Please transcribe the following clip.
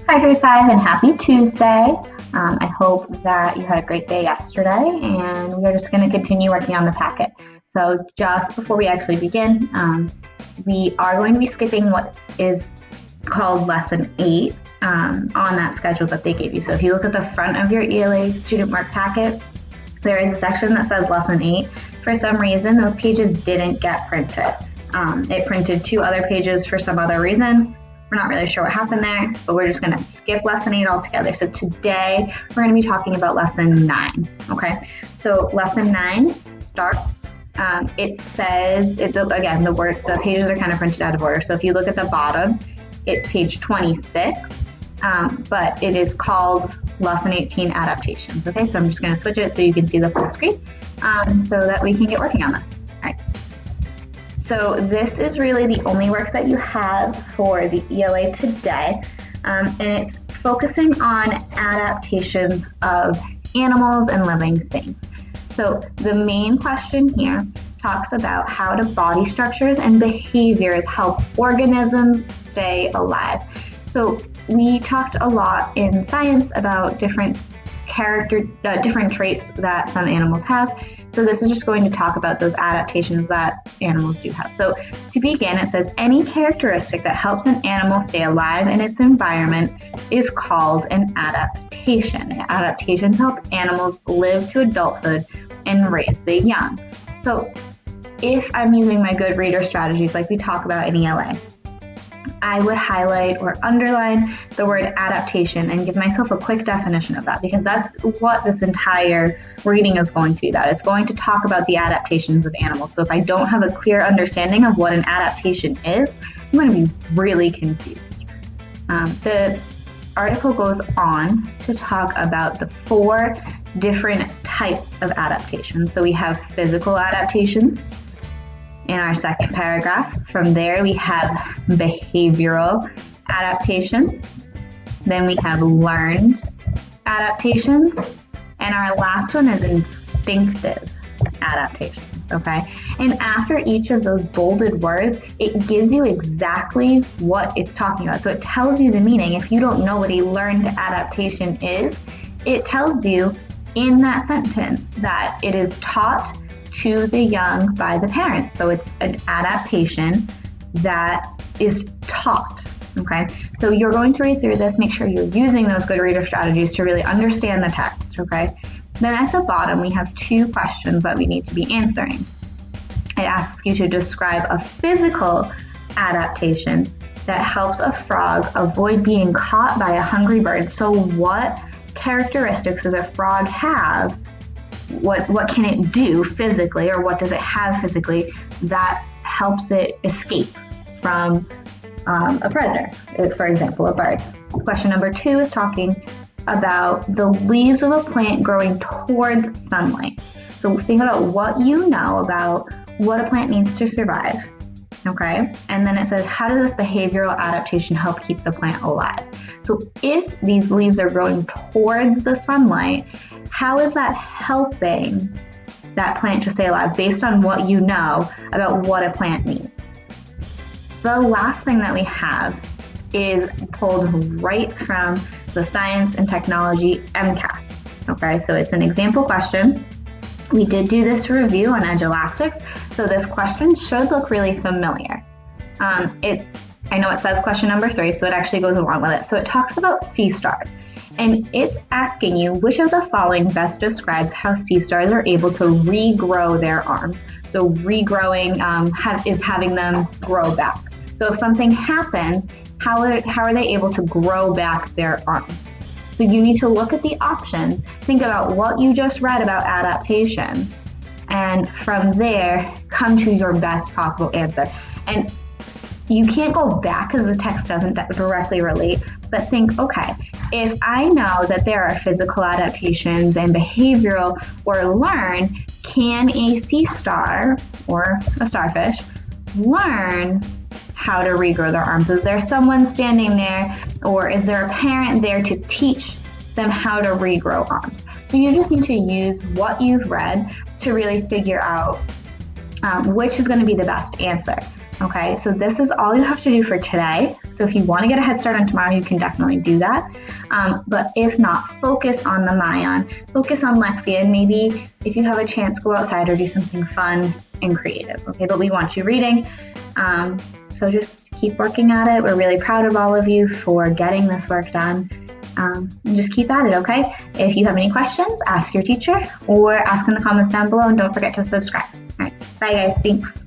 Hi, grade 5, and happy Tuesday. I hope that you had a great day yesterday, and we are just going to continue working on the packet. So just before we actually begin, we are going to be skipping what is called Lesson 8 on that schedule that they gave you. So if you look at the front of your ELA student work packet, there is a section that says Lesson 8. For some reason, those pages didn't get printed. It printed 2 other pages for some other reason. We're not really sure what happened there, but we're just going to skip Lesson 8 altogether. So today, we're going to be talking about Lesson 9, okay? So Lesson 9 starts, it says, again, the pages are kind of printed out of order. So if you look at the bottom, it's page 26, but it is called Lesson 18 Adaptations, okay? So I'm just going to switch it so you can see the full screen so that we can get working on this. All right. So this is really the only work that you have for the ELA today, and it's focusing on adaptations of animals and living things. So the main question here talks about how do body structures and behaviors help organisms stay alive. So we talked a lot in science about different traits that some animals have. So this is just going to talk about those adaptations that animals do have. So to begin, it says any characteristic that helps an animal stay alive in its environment is called an adaptation. Adaptations help animals live to adulthood and raise the young. So if I'm using my good reader strategies like we talk about in ELA, I would highlight or underline the word adaptation and give myself a quick definition of that, because that's what this entire reading is going to be about. It's going to talk about the adaptations of animals. So if I don't have a clear understanding of what an adaptation is, I'm going to be really confused. The article goes on to talk about the 4 different types of adaptations. So we have physical adaptations in our second paragraph. From there, we have behavioral adaptations. Then we have learned adaptations. And our last one is instinctive adaptations, okay? And after each of those bolded words, it gives you exactly what it's talking about. So it tells you the meaning. If you don't know what a learned adaptation is, it tells you in that sentence that it is taught to the young by the parents. So it's an adaptation that is taught, okay? So you're going to read through this, make sure you're using those good reader strategies to really understand the text, okay? Then at the bottom, we have 2 questions that we need to be answering. It asks you to describe a physical adaptation that helps a frog avoid being caught by a hungry bird. So what characteristics does a frog have? What can it do physically, or what does it have physically that helps it escape from a predator, for example, a bird? Question number 2 is talking about the leaves of a plant growing towards sunlight. So think about what you know about what a plant needs to survive, okay? And then it says, how does this behavioral adaptation help keep the plant alive? So if these leaves are growing towards the sunlight, how is that helping that plant to stay alive based on what you know about what a plant needs? The last thing that we have is pulled right from the Science and Technology MCAS. Okay, so it's an example question. We did do this review on Edge Elastics, so this question should look really familiar. I know it says question number 3, so it actually goes along with it. So it talks about sea stars. And it's asking you which of the following best describes how sea stars are able to regrow their arms. So regrowing is having them grow back. So if something happens, how are they able to grow back their arms? So you need to look at the options, think about what you just read about adaptations, and from there, come to your best possible answer. And you can't go back because the text doesn't directly relate, but think, okay, if I know that there are physical adaptations and behavioral or learn, can a sea star or a starfish learn how to regrow their arms? Is there someone standing there, or is there a parent there to teach them how to regrow arms? So you just need to use what you've read to really figure out which is going to be the best answer. Okay, so this is all you have to do for today. So if you want to get a head start on tomorrow, you can definitely do that. But if not, focus on the Mayan, focus on Lexia, and maybe if you have a chance, go outside or do something fun and creative. Okay, but we want you reading. So just keep working at it. We're really proud of all of you for getting this work done. And just keep at it, okay? If you have any questions, ask your teacher or ask in the comments down below, and don't forget to subscribe. All right, bye guys, thanks.